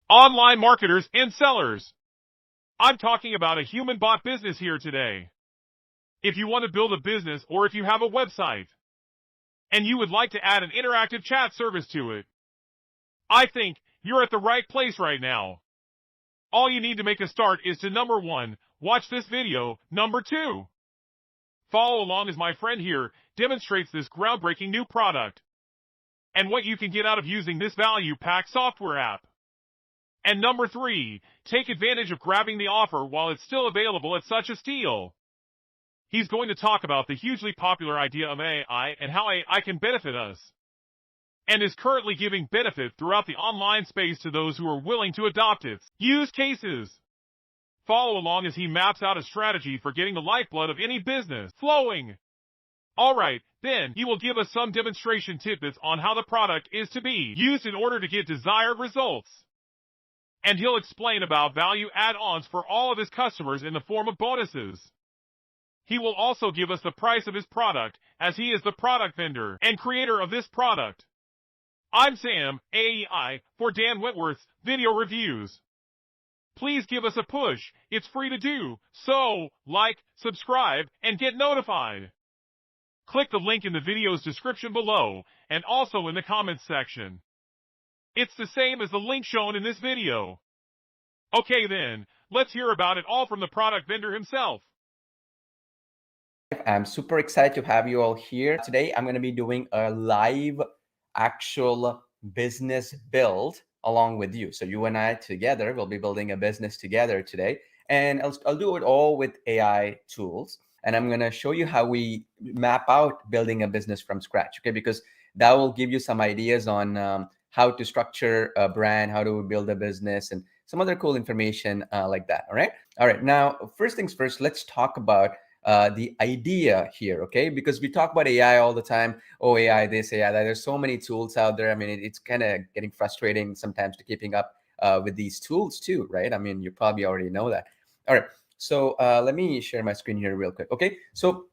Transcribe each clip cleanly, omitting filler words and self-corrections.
online marketers and sellers. I'm talking about a human bot business here today. If you want to build a business or if you have a website and you would like to add an interactive chat service to it, I think you're at the right place right now. All you need to make a start is to number 1, watch this video, number 2, follow along as my friend here demonstrates this groundbreaking new product and what you can get out of using this value-packed software app. And number 3, take advantage of grabbing the offer while it's still available at such a steal. He's going to talk about the hugely popular idea of AI and how AI can benefit us, and is currently giving benefit throughout the online space to those who are willing to adopt its use cases. Follow along as he maps out a strategy for getting the lifeblood of any business flowing. Alright, then he will give us some demonstration tidbits on how the product is to be used in order to get desired results. And he'll explain about value add-ons for all of his customers in the form of bonuses. He will also give us the price of his product, as he is the product vendor and creator of this product. I'm Sam, AEI, for Dan Wentworth's Video Reviews. Please give us a push, it's free to do, so like, subscribe, and get notified. Click the link in the video's description below, and also in the comments section. It's the same as the link shown in this video. Okay then, let's hear about it all from the product vendor himself. I'm super excited to have you all here. Today, I'm going to be doing a live actual business build along with you. So you and I together will be building a business together today. And I'll do it all with AI tools. And I'm going to show you how we map out building a business from scratch, okay? Because that will give you some ideas on how to structure a brand, how to build a business, and some other cool information like that, all right? All right, now, first things first, let's talk about the idea here, okay? Because we talk about AI all the time. Oh, AI this, AI that. There's so many tools out there. I mean, it's kind of getting frustrating sometimes to keeping up with these tools too, right? I mean, you probably already know that. All right, so let me share my screen here real quick, okay? So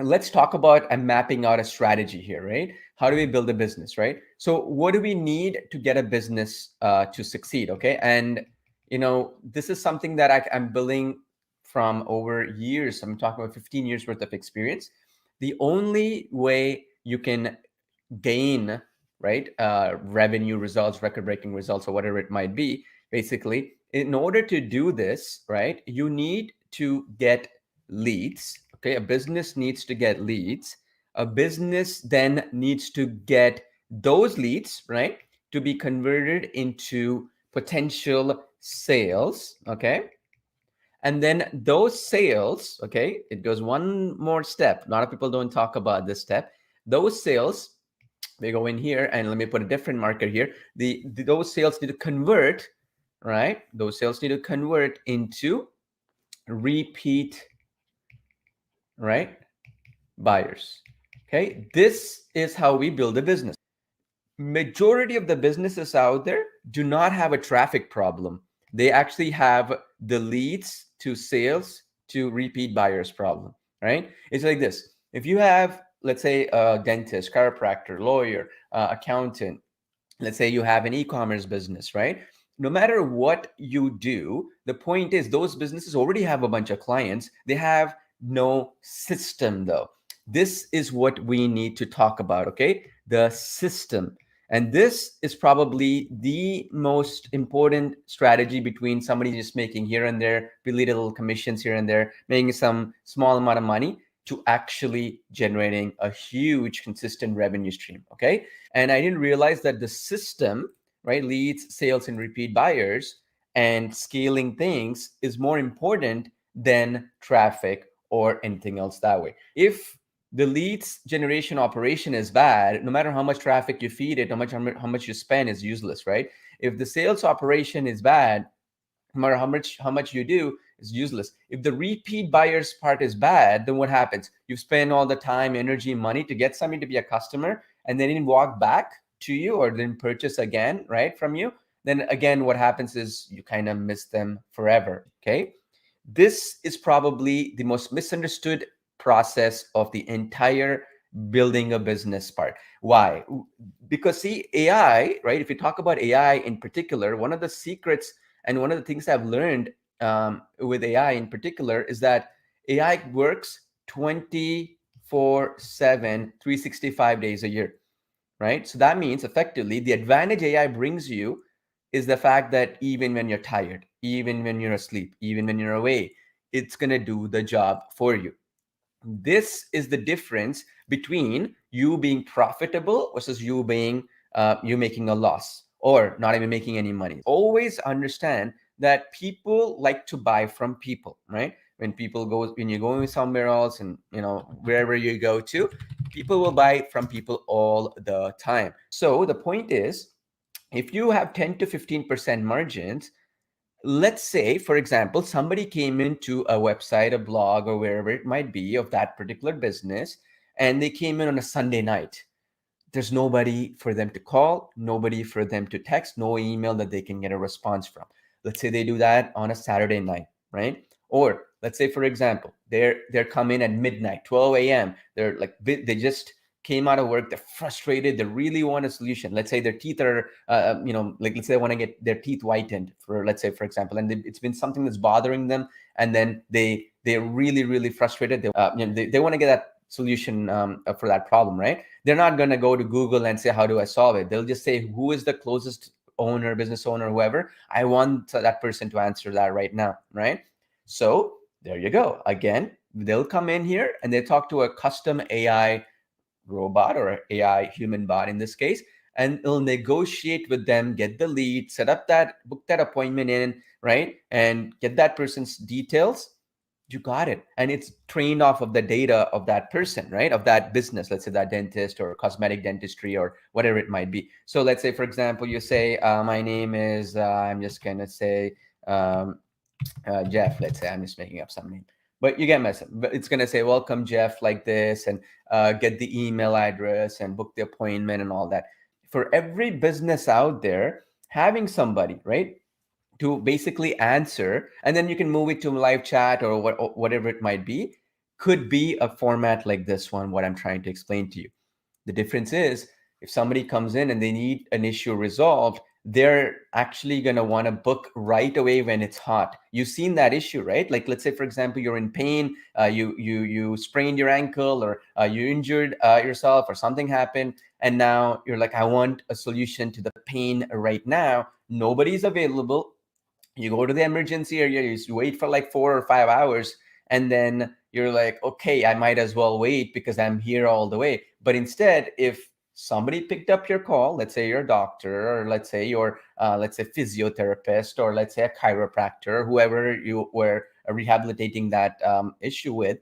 let's talk about mapping out a strategy here, right? How do we build a business, right? So what do we need to get a business to succeed, okay? And, you know, this is something that I'm building from over years. I'm talking about 15 years worth of experience. The only way you can gain, right, revenue results, record-breaking results, or whatever it might be, basically, in order to do this, right, you need to get leads. Okay, a business needs to get leads. A business then needs to get those leads, right, to be converted into potential sales, okay? And then those sales, okay, it goes one more step. A lot of people don't talk about this step. Those sales, they go in here, and let me put a different marker here. Those sales need to convert, right? Those sales need to convert into repeat, right, buyers. Okay, this is how we build a business. Majority of the businesses out there do not have a traffic problem. They actually have the leads to sales to repeat buyers problem, right? It's like this. If you have, let's say, a dentist, chiropractor, lawyer, accountant, let's say you have an e-commerce business, right? No matter what you do, the point is those businesses already have a bunch of clients. They have no system though. This is what we need to talk about, okay? The system. And this is probably the most important strategy between somebody just making here and there, really little commissions here and there, making some small amount of money, to actually generating a huge consistent revenue stream, okay? And I didn't realize that the system, right, leads, sales, and repeat buyers, and scaling things is more important than traffic or anything else that way. If the leads generation operation is bad, no matter how much traffic you feed it, how much you spend is useless, right? If the sales operation is bad, no matter how much you do, is useless. If the repeat buyers part is bad, then what happens? You spend all the time, energy, money to get somebody to be a customer, and they didn't walk back to you or didn't purchase again, right, from you. Then again, what happens is you kind of miss them forever, okay? This is probably the most misunderstood process of the entire building a business part. Why? Because see, AI, right? If you talk about AI in particular, one of the secrets and one of the things I've learned with AI in particular is that AI works 24/7, 365 days a year, right? So that means effectively the advantage AI brings you is the fact that even when you're tired, even when you're asleep, even when you're away, it's going to do the job for you. This is the difference between you being profitable versus you making a loss or not even making any money. Always understand that people like to buy from people, right? When you're going somewhere else, and wherever you go to, people will buy from people all the time. So the point is, if you have 10 to 15% margins, let's say, for example, somebody came into a website, a blog, or wherever it might be of that particular business, and they came in on a Sunday night. There's nobody for them to call, nobody for them to text, no email that they can get a response from. Let's say they do that on a Saturday night, right? Or let's say, for example, they're coming at midnight, 12 a.m. They're like, they just came out of work, they're frustrated, they really want a solution. Let's say their teeth are like, let's say they want to get their teeth whitened, for let's say, for example, and it's been something that's bothering them, and then they're really, really frustrated. They want to get that solution for that problem, right? They're not going to go to Google and say, how do I solve it? They'll just say, who is the closest owner, business owner, whoever? I want that person to answer that right now, right? So there you go. Again, they'll come in here and they talk to a custom AI robot or AI human bot in this case, and it'll negotiate with them, get the lead, book that appointment in, right? And get that person's details. You got it. And it's trained off of the data of that person, right? Of that business, let's say that dentist or cosmetic dentistry or whatever it might be. So let's say, for example, you say, my name is, I'm just going to say, Jeff, let's say, I'm just making up some name, but you get my, but it's going to say, welcome, Jeff, like this, and get the email address and book the appointment and all that. For every business out there, having somebody, right, to basically answer, and then you can move it to live chat or whatever it might be, could be a format like this one, what I'm trying to explain to you. The difference is, if somebody comes in and they need an issue resolved, they're actually going to want to book right away when it's hot. You've seen that issue, right? Like, let's say, for example, you're in pain, you sprained your ankle, or you injured yourself, or something happened, and now you're like, I want a solution to the pain right now. Nobody's available. You go to the emergency area, you wait for like 4 or 5 hours, and then you're like, okay, I might as well wait because I'm here all the way. But instead, if somebody picked up your call, let's say you're a doctor, or let's say you're let's say physiotherapist, or let's say a chiropractor, whoever you were rehabilitating that issue with,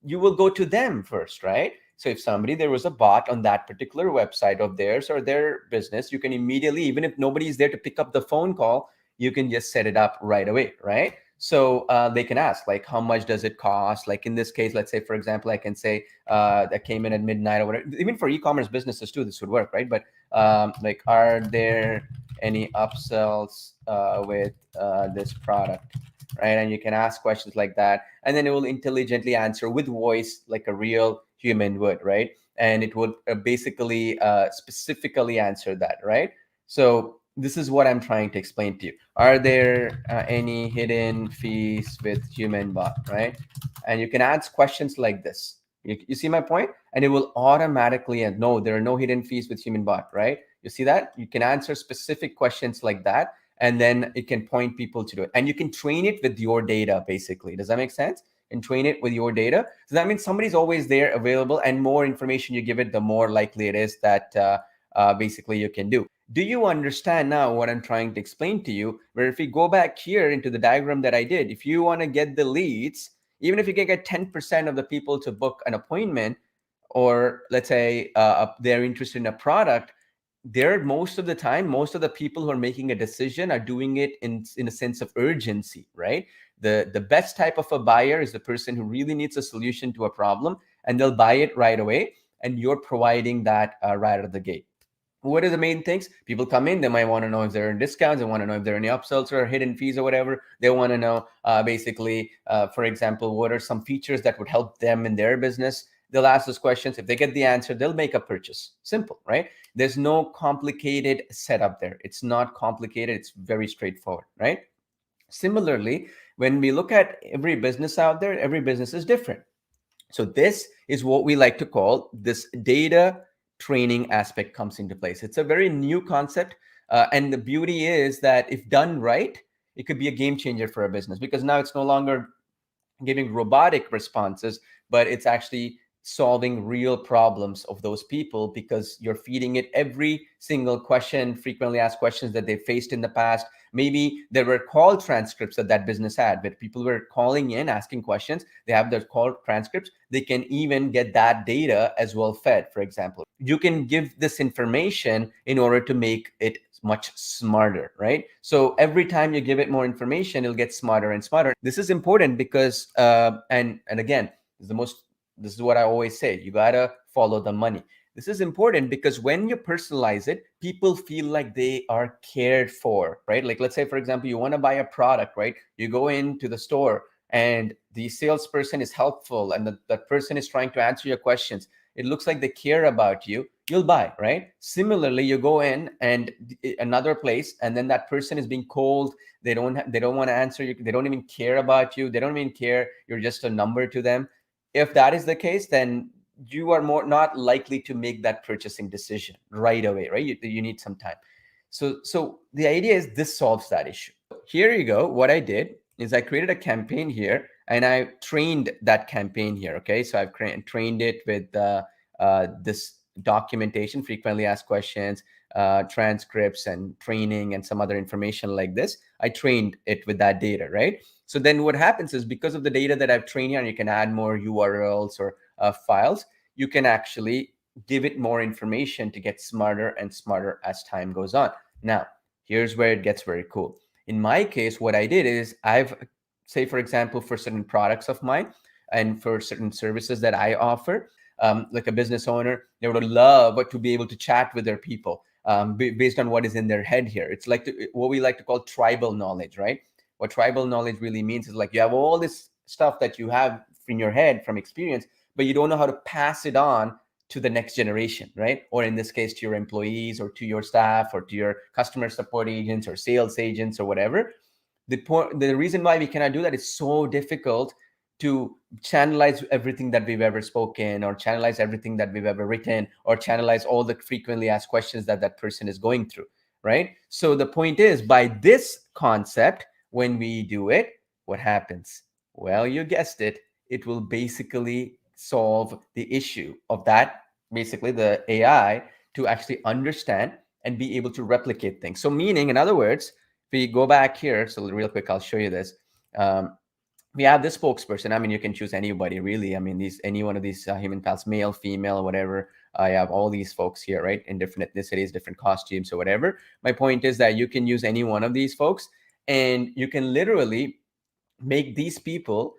you will go to them first, right? So if there was a bot on that particular website of theirs or their business, you can immediately, even if nobody's there to pick up the phone call, you can just set it up right away, right? So they can ask, like, how much does it cost? Like in this case, let's say, for example, I can say that came in at midnight or whatever. Even for e-commerce businesses too, this would work, right? But like, are there any upsells with this product? Right? And you can ask questions like that, and then it will intelligently answer with voice like a real human would, right? And it would basically specifically answer that, right? So this is what I'm trying to explain to you. Are there any hidden fees with human bot, right? And you can ask questions like this. You see my point? And it will automatically, and no, there are no hidden fees with human bot, right? You see that? You can answer specific questions like that, and then it can point people to do it. And you can train it with your data, basically. Does that make sense? And train it with your data. So that means somebody's always there available, and more information you give it, the more likely it is that basically you can do. Do you understand now what I'm trying to explain to you? Where if we go back here into the diagram that I did, if you want to get the leads, even if you can get 10% of the people to book an appointment, or let's say they're interested in a product, most of the time, most of the people who are making a decision are doing it in a sense of urgency, right? The best type of a buyer is the person who really needs a solution to a problem, and they'll buy it right away, and you're providing that right out of the gate. What are the main things? People come in, they might want to know if there are discounts, they want to know if there are any upsells or hidden fees or whatever. They want to know basically, for example, what are some features that would help them in their business. They'll ask those questions. If they get the answer, they'll make a purchase. Simple, right? There's no complicated setup there. It's not complicated. It's very straightforward, right? Similarly, when we look at every business out there, every business is different. So this is what we like to call this data training aspect comes into place. It's a very new concept. And the beauty is that if done right, it could be a game changer for a business, because now it's no longer giving robotic responses, but it's actually solving real problems of those people, because you're feeding it every single question, frequently asked questions that they faced in the past. Maybe there were call transcripts that that business had, but people were calling in asking questions. They have their call transcripts. They can even get that data as well fed. For example, you can give this information in order to make it much smarter, right? So every time you give it more information, it'll get smarter and smarter. This is important because and again, this is what I always say, you gotta follow the money. This is important because when you personalize it, people feel like they are cared for, right? Like, let's say, for example, you want to buy a product, right? You go into the store and the salesperson is helpful and that person is trying to answer your questions. It looks like they care about you. You'll buy, right? Similarly, you go in and another place, and then that person is being cold. They don't want to answer you. They don't even care about you. They don't even care. You're just a number to them. If that is the case, then you are more not likely to make that purchasing decision right away, right? You need some time. So the idea is this solves that issue. Here you go. What I did is I created a campaign here and I trained that campaign here. Okay, so I've trained it with this documentation, frequently asked questions, transcripts, and training, and some other information like this. I trained it with that data, right? So then what happens is, because of the data that I've trained here, and you can add more URLs or files, you can actually give it more information to get smarter and smarter as time goes on. Now, here's where it gets very cool. In my case, what I did is say, for example, for certain products of mine and for certain services that I offer, like a business owner, they would love to be able to chat with their people based on what is in their head here. It's like what we like to call tribal knowledge, right? What tribal knowledge really means is like you have all this stuff that you have in your head from experience, but you don't know how to pass it on to the next generation, right? Or in this case, to your employees or to your staff or to your customer support agents or sales agents or whatever. The reason why we cannot do that is so difficult to channelize everything that we've ever spoken, or channelize everything that we've ever written, or channelize all the frequently asked questions that that person is going through, right? So the point is, by this concept, when we do it, what happens? Well, you guessed it. It will basically solve the issue of that, basically the AI, to actually understand and be able to replicate things. So meaning, in other words, if we go back here, so real quick, I'll show you this. We have this spokesperson. I mean, you can choose anybody, really. I mean, any one of these human pals, male, female, whatever. I have all these folks here, right, in different ethnicities, different costumes, or whatever. My point is that you can use any one of these folks, and you can literally make these people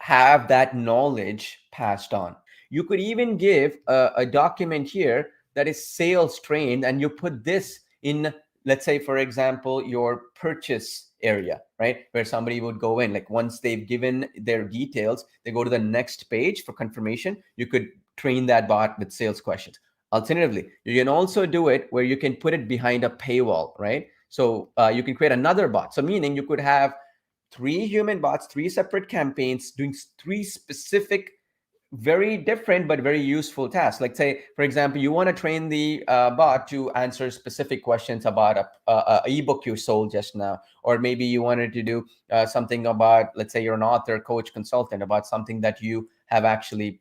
have that knowledge passed on. You could even give a document here that is sales trained, and you put this in, let's say, for example, your purchase area, right? Where somebody would go in, like once they've given their details, they go to the next page for confirmation. You could train that bot with sales questions. Alternatively, you can also do it where you can put it behind a paywall, right? So you can create another bot. So meaning you could have 3 human bots, 3 separate campaigns doing 3 specific, very different but very useful tasks. Like, say, for example, you want to train the bot to answer specific questions about a ebook you sold just now, or maybe you wanted to do something about, let's say, you're an author, coach, consultant, about something that you have actually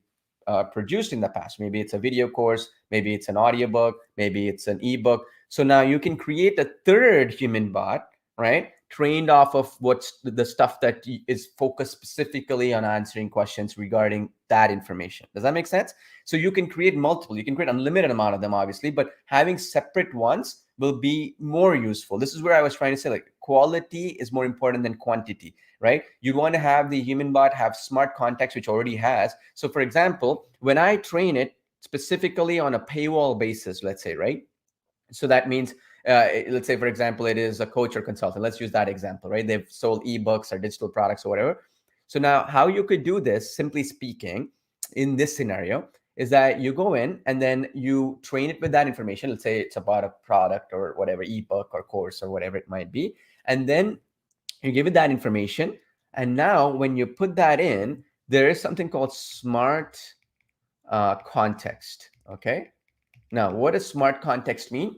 produced in the past. Maybe it's a video course, maybe it's an audiobook, maybe it's an ebook. So now you can create a third human bot, right, trained off of what's the stuff that is focused specifically on answering questions regarding that information. Does that make sense? So you can create multiple, you can create unlimited amount of them, obviously, but having separate ones will be more useful. This is where I was trying to say, like, quality is more important than quantity, right? You want to have the human bot have smart context, which already has. So for example, when I train it specifically on a paywall basis, let's say, right? So that means, let's say, for example, it is a coach or consultant. Let's use that example, right? They've sold ebooks or digital products or whatever. So now how you could do this, simply speaking, in this scenario is that you go in and then you train it with that information. Let's say it's about a product or whatever, ebook or course or whatever it might be. And then you give it that information. And now when you put that in, there is something called smart context. Okay. Now, what does smart context mean?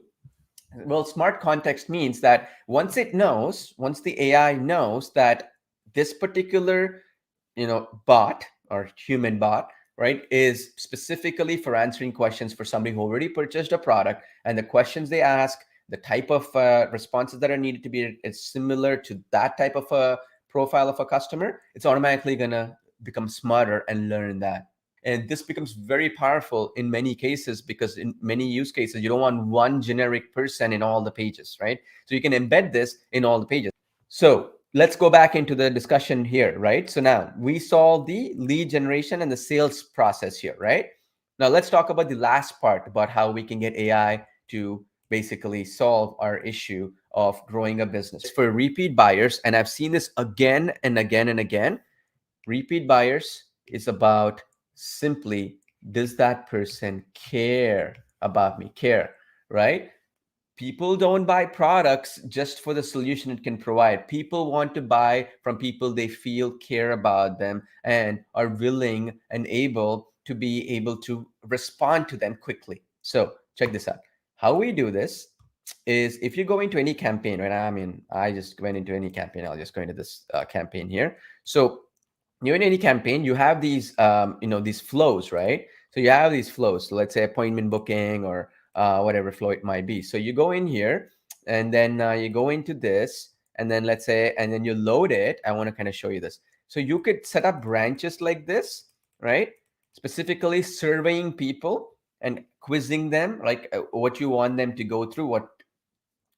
Well, smart context means that once the AI knows that this particular, bot or human bot, right, is specifically for answering questions for somebody who already purchased a product, and the questions they ask, the type of responses that are needed to be is similar to that type of a profile of a customer, it's automatically gonna become smarter and learn that. And this becomes very powerful in many cases because in many use cases, you don't want one generic person in all the pages, right? So you can embed this in all the pages. So let's go back into the discussion here, right? So now we saw the lead generation and the sales process here, right? Now let's talk about the last part about how we can get AI to basically solve our issue of growing a business. For repeat buyers, and I've seen this again and again and again, repeat buyers is about simply, does that person care about me? Care, right? People don't buy products just for the solution it can provide. People want to buy from people they feel care about them and are willing and able to be able to respond to them quickly. So check this out. How we do this is if you go into any campaign, right? I mean, I just went into any campaign. I'll just go into this campaign here. So in any campaign, you have these these flows, right? So you have these flows. So let's say appointment booking or whatever flow it might be. So you go in here and then you go into this, and then let's say, and then you load it. I want to kind of show you this. So you could set up branches like this, right? Specifically surveying people and quizzing them, like what you want them to go through,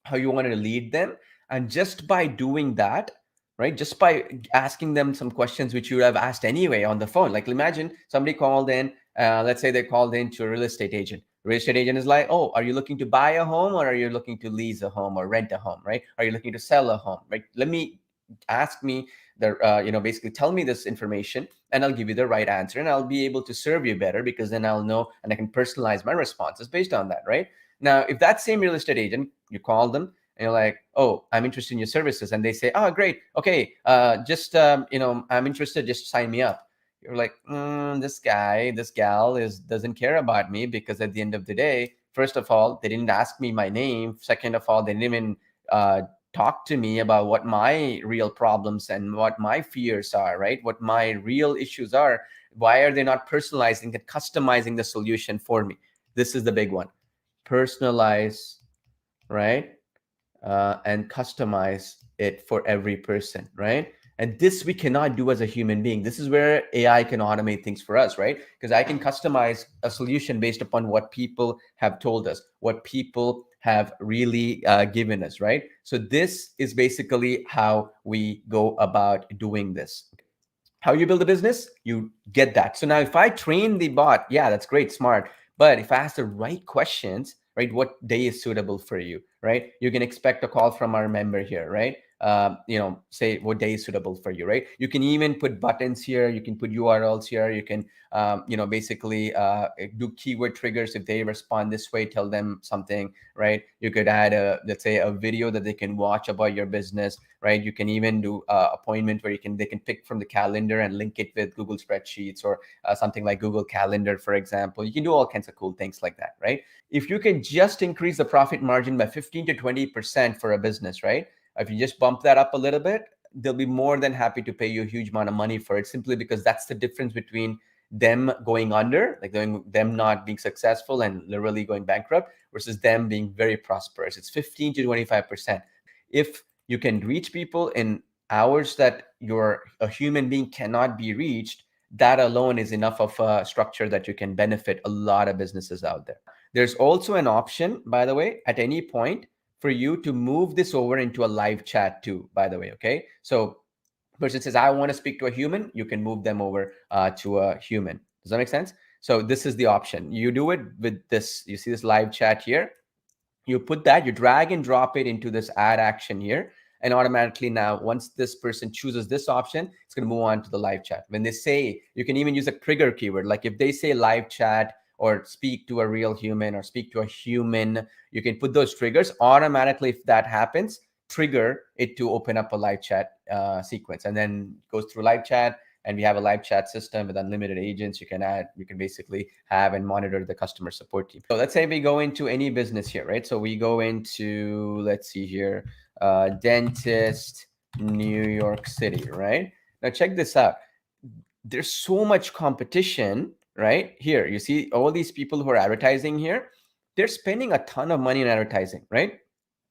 how you wanted to lead them. And just by doing that, right, just by asking them some questions which you would have asked anyway on the phone, like imagine somebody called in, let's say they called in to a real estate agent. Real estate agent is like, oh, are you looking to buy a home, or are you looking to lease a home or rent a home, right? Are you looking to sell a home, right? Let me ask me the basically tell me this information, and I'll give you the right answer, and I'll be able to serve you better, because then I'll know and I can personalize my responses based on that, right? Now, if that same real estate agent, you call them and you're like, oh, I'm interested in your services, and they say, oh, great, okay, just I'm interested, just sign me up. You're like, this guy, this gal doesn't care about me, because at the end of the day, first of all, they didn't ask me my name. Second of all, they didn't even talk to me about what my real problems and what my fears are, right? What my real issues are. Why are they not personalizing and customizing the solution for me? This is the big one. Personalize, right? And customize it for every person, right? And this we cannot do as a human being. This is where AI can automate things for us, right? Because I can customize a solution based upon what people have told us, what people have really given us, right? So this is basically how we go about doing this. How you build a business, you get that. So now if I train the bot, yeah, that's great, smart. But if I ask the right questions, right, what day is suitable for you, right? You can expect a call from our member here, right? Say what day is suitable for you, right? You can even put buttons here. You can put URLs here. You can, basically do keyword triggers. If they respond this way, tell them something, right? You could add let's say a video that they can watch about your business, right? You can even do appointment where they can pick from the calendar and link it with Google spreadsheets or something like Google Calendar, for example. You can do all kinds of cool things like that, right? If you can just increase the profit margin by 15 to 20% for a business, right? If you just bump that up a little bit, they'll be more than happy to pay you a huge amount of money for it, simply because that's the difference between them going under, like them not being successful and literally going bankrupt, versus them being very prosperous. It's 15 to 25%. If you can reach people in hours that a human being cannot be reached, that alone is enough of a structure that you can benefit a lot of businesses out there. There's also an option, by the way, at any point for you to move this over into a live chat too, by the way. Okay. So person says, I want to speak to a human, you can move them over to a human. Does that make sense? So this is the option. You do it with this. You see this live chat here. You put that, you drag and drop it into this add action here. And automatically now, once this person chooses this option, it's going to move on to the live chat. When they say, you can even use a trigger keyword. Like if they say live chat or speak to a real human or speak to a human, you can put those triggers automatically. If that happens, trigger it to open up a live chat sequence, and then goes through live chat. And we have a live chat system with unlimited agents. You can basically have and monitor the customer support team. So let's say we go into any business here, right? So we go into, let's see here, dentist, New York City, right? Now check this out. There's so much competition, right? Here, you see all these people who are advertising here, they're spending a ton of money on advertising, right?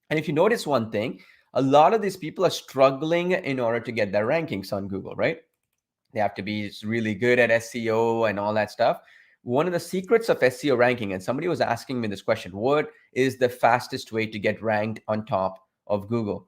And if you notice one thing, a lot of these people are struggling in order to get their rankings on Google, right? They have to be really good at SEO and all that stuff. One of the secrets of SEO ranking, and somebody was asking me this question, what is the fastest way to get ranked on top of Google?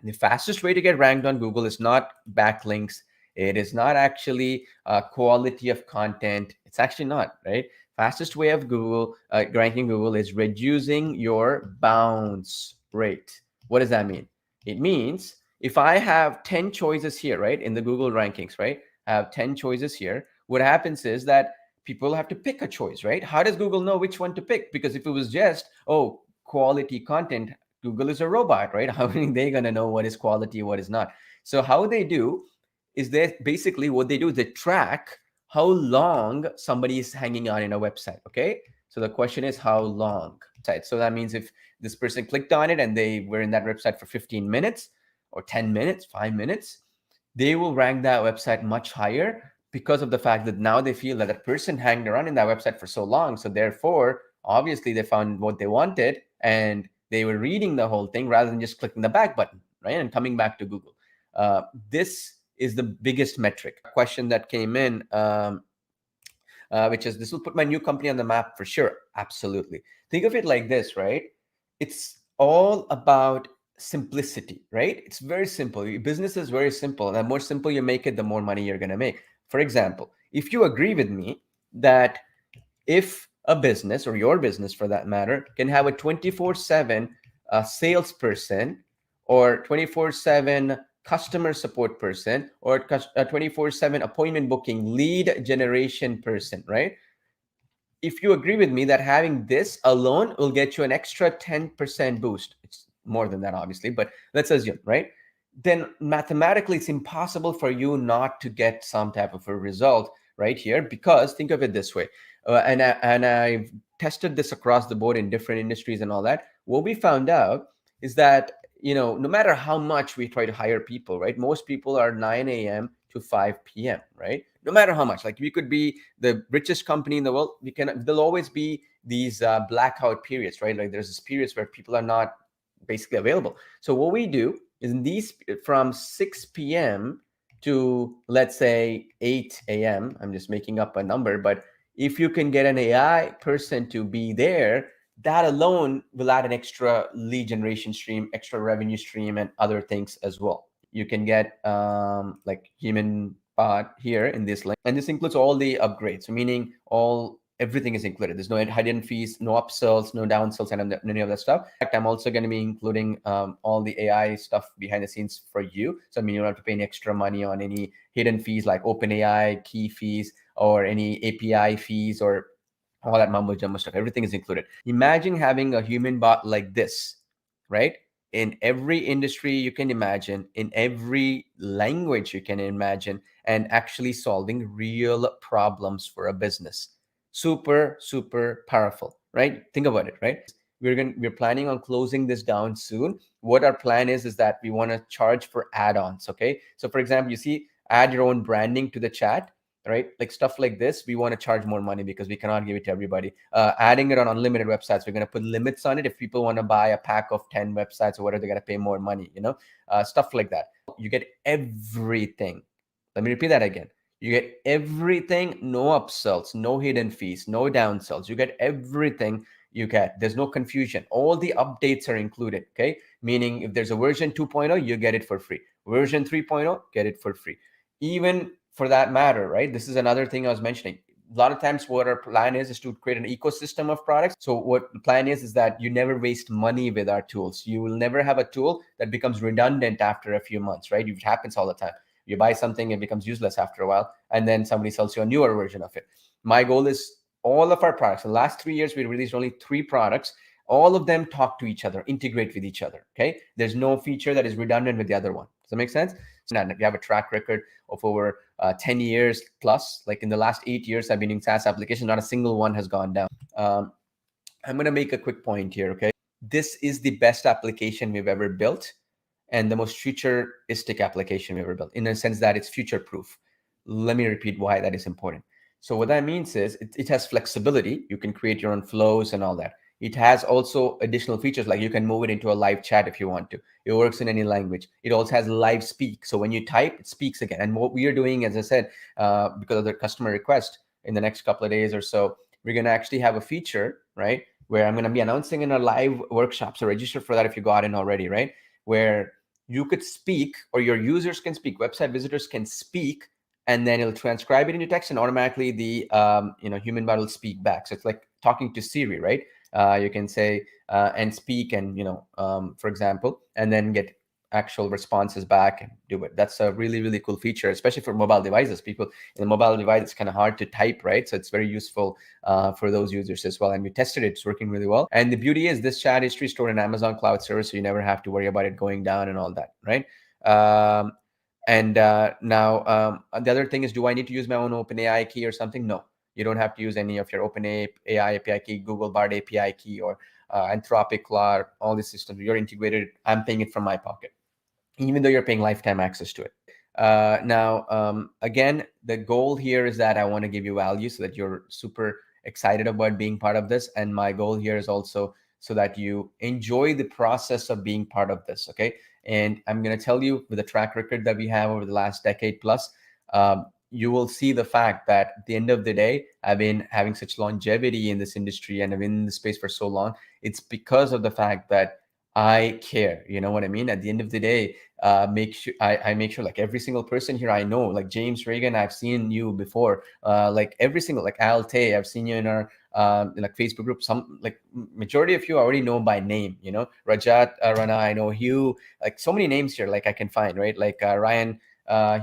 The fastest way to get ranked on Google is not backlinks. It is not actually quality of content. It's actually not, right? Fastest way of Google ranking Google is reducing your bounce rate. What does that mean? It means if I have 10 choices here, right, in the Google rankings, right, I have 10 choices here. What happens is that people have to pick a choice, right? How does Google know which one to pick? Because if it was just, oh, quality content, Google is a robot, right? How are they going to know what is quality, what is not? So how they do is they basically, what they do is they track how long somebody is hanging on in a website. Okay. So the question is how long. So that means if this person clicked on it and they were in that website for 15 minutes or 10 minutes, 5 minutes, they will rank that website much higher because of the fact that now they feel that that person hanged around in that website for so long. So therefore, obviously they found what they wanted and they were reading the whole thing rather than just clicking the back button, right? And coming back to Google. This is the biggest metric. A question that came in, which is, this will put my new company on the map for sure. Absolutely. Think of it like this, right? It's all about simplicity, right? It's very simple. Your business is very simple. And the more simple you make it, the more money you're going to make. For example, if you agree with me that if a business, or your business for that matter, can have a 24/7 salesperson or 24/7 customer support person or a 24/7 appointment booking lead generation person, right? If you agree with me that having this alone will get you an extra 10% boost, it's more than that, obviously, but let's assume, right? Then mathematically, it's impossible for you not to get some type of a result right here, because think of it this way. And I've tested this across the board in different industries and all that. What we found out is that, no matter how much we try to hire people, right? Most people are 9 a.m. to 5 p.m., right? No matter how much, like we could be the richest company in the world, there'll always be these blackout periods, right? Like there's this periods where people are not basically available. So what we do is in these, from 6 p.m. to, let's say, 8 a.m., I'm just making up a number, but if you can get an AI person to be there, that alone will add an extra lead generation stream, extra revenue stream, and other things as well. You can get like human bot here in this link, and this includes all the upgrades. So meaning everything is included. There's no hidden fees, no upsells, no downsells, and any of that stuff. In fact, I'm also going to be including all the AI stuff behind the scenes for you. So I mean, you don't have to pay any extra money on any hidden fees like OpenAI key fees or any API fees or all that mumbo jumbo stuff. Everything is included. Imagine having a human bot like this, right? In every industry you can imagine, in every language you can imagine, and actually solving real problems for a business. Super, super powerful, right? Think about it, right? We're planning on closing this down soon. What our plan is that we want to charge for add-ons. Okay. So for example, you see, add your own branding to the chat, right? Like stuff like this, we want to charge more money because we cannot give it to everybody. Adding it on unlimited websites, we're going to put limits on it. If people want to buy a pack of 10 websites or whatever, they're going to pay more money, stuff like that. You get everything. Let me repeat that again. You get everything, no upsells, no hidden fees, no downsells. You get everything you get. There's no confusion. All the updates are included, okay? Meaning if there's a version 2.0, you get it for free. Version 3.0, get it for free. Even for that matter, right? This is another thing I was mentioning. a lot of times what our plan is to create an ecosystem of products. So what the plan is that you never waste money with our tools. You will never have a tool that becomes redundant after a few months, right? It happens all the time. You buy something, it becomes useless after a while, and then somebody sells you a newer version of it. My goal is all of our products. The last 3 years, we released only 3 products. All of them talk to each other, integrate with each other. Okay, there's no feature that is redundant with the other one. Does that make sense? And we have a track record of over 10 years plus. Like in the last 8 years, I've been in SaaS applications. Not a single one has gone down. I'm going to make a quick point here. Okay, this is the best application we've ever built, and the most futuristic application we ever built, in a sense that it's future proof. Let me repeat why that is important. So what that means is it has flexibility. You can create your own flows and all that. It has also additional features, like you can move it into a live chat if you want to. It works in any language. It also has live speak. So when you type, it speaks again. And what we are doing, as I said, because of the customer request, in the next couple of days or so, we're going to actually have a feature, right, where I'm going to be announcing in a live workshop. So register for that if you got in already, right, where you could speak, or your users can speak, website visitors can speak, and then it'll transcribe it into text, and automatically the human bot will speak back. So it's like talking to Siri, right? You can say and speak, and for example, and then get actual responses back and do it. That's a really, really cool feature, especially for mobile devices. People in the mobile device, it's kind of hard to type, right? So it's very useful for those users as well. And we tested it; it's working really well. And the beauty is this chat history is stored in Amazon Cloud Service, so you never have to worry about it going down and all that, right? And now the other thing is, do I need to use my own OpenAI key or something? No, you don't have to use any of your OpenAI API key, Google Bard API key, or Anthropic Claude, all these systems. You're integrated. I'm paying it from my pocket, even though you're paying lifetime access to it. Now, again, the goal here is that I want to give you value so that you're super excited about being part of this. And my goal here is also so that you enjoy the process of being part of this. Okay. And I'm going to tell you, with the track record that we have over the last decade plus, you will see the fact that at the end of the day, I've been having such longevity in this industry and I've been in the space for so long. It's because of the fact that I care. You know what I mean? At the end of the day, make sure I make sure, like, every single person here I know, like James Reagan, I've seen you before, like every single, like Al Tay, I've seen you in our like Facebook group. Some, like, majority of you I already know by name. Rajat Rana, I know you. Like, so many names here, like I can find, right? Like Ryan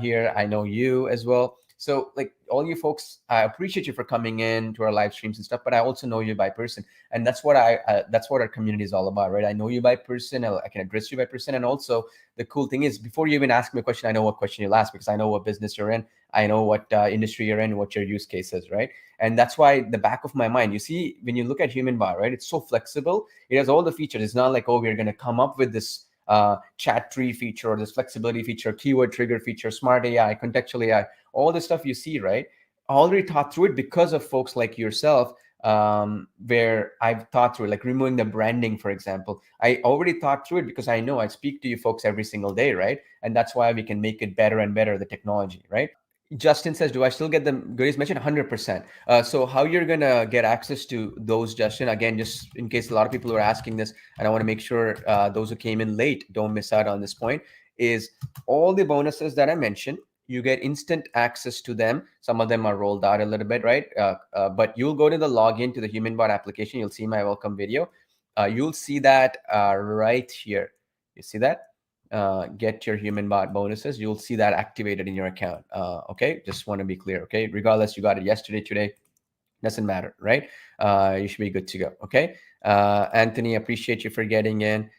here, I know you as well. So, like, all you folks, I appreciate you for coming in to our live streams and stuff, but I also know you by person. And that's what that's what our community is all about, right? I know you by person. I can address you by person. And also, the cool thing is, before you even ask me a question, I know what question you'll ask, because I know what business you're in. I know what industry you're in, what your use case is, right? And that's why the back of my mind, you see, when you look at Human Bot, right, it's so flexible. It has all the features. It's not like, oh, we're going to come up with this chat tree feature, or this flexibility feature, keyword trigger feature, smart AI, contextual AI, all the stuff you see, right? I already thought through it because of folks like yourself, where I've thought through, like, removing the branding, for example. I already thought through it because I know I speak to you folks every single day, right? And that's why we can make it better and better, the technology, right? Justin says, do I still get the goodies mentioned? 100%. So how you're going to get access to those, Justin, again, just in case a lot of people are asking this, and I want to make sure those who came in late don't miss out on this point, is all the bonuses that I mentioned, you get instant access to them. Some of them are rolled out a little bit, right? But you'll go to the login to the HumanBot application. You'll see my welcome video. You'll see that right here. You see that? Get your Human Bot bonuses. You'll see that activated in your account. Okay, just want to be clear. Okay, regardless, you got it yesterday, today, doesn't matter, right? You should be good to go. Okay, Anthony, appreciate you for getting in.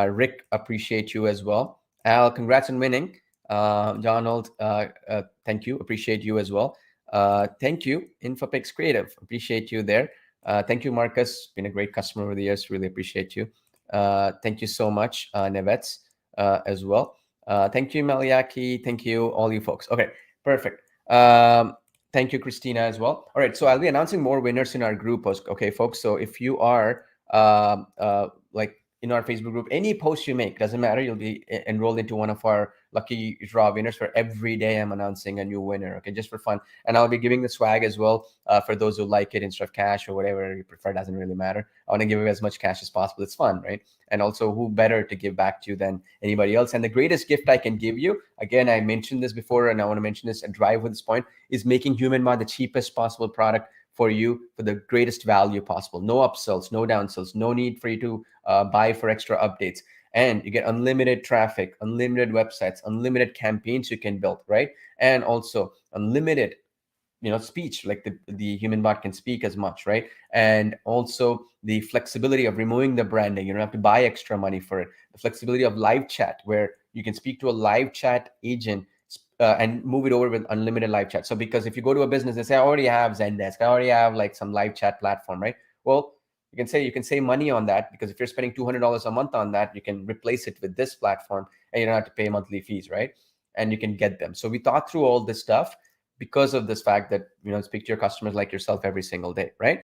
Rick, appreciate you as well. Al, congrats on winning. Donald, thank you, appreciate you as well. Thank you, Infopix Creative, appreciate you there. Thank you, Marcus, been a great customer over the years, really appreciate you. Thank you so much, Nevets, as well. Thank you, Maliaki. Thank you, all you folks. Okay, perfect. Thank you, Christina, as well. All right, so I'll be announcing more winners in our group, okay, folks. So if you are like in our Facebook group, any post you make, doesn't matter, you'll be enrolled into one of our lucky draw winners. For every day I'm announcing a new winner, okay, just for fun. And I'll be giving the swag as well, for those who like it instead of cash or whatever you prefer, doesn't really matter. I want to give away as much cash as possible. It's fun, right? And also, who better to give back to you than anybody else? And the greatest gift I can give you, again, I mentioned this before and I want to mention this and drive with this point, is making HumanBot the cheapest possible product for you for the greatest value possible. No upsells, no downsells, no need for you to buy for extra updates. And you get unlimited traffic, unlimited websites, unlimited campaigns you can build, right? And also unlimited speech, like the human bot can speak as much, right? And also the flexibility of removing the branding. You don't have to buy extra money for it. The flexibility of live chat, where you can speak to a live chat agent and move it over with unlimited live chat. So because if you go to a business and say, I already have Zendesk, I already have like some live chat platform, right? Well, you can save money on that, because if you're spending $200 a month on that, you can replace it with this platform and you don't have to pay monthly fees, right? And you can get them. So we thought through all this stuff because of this fact that, speak to your customers like yourself every single day, right?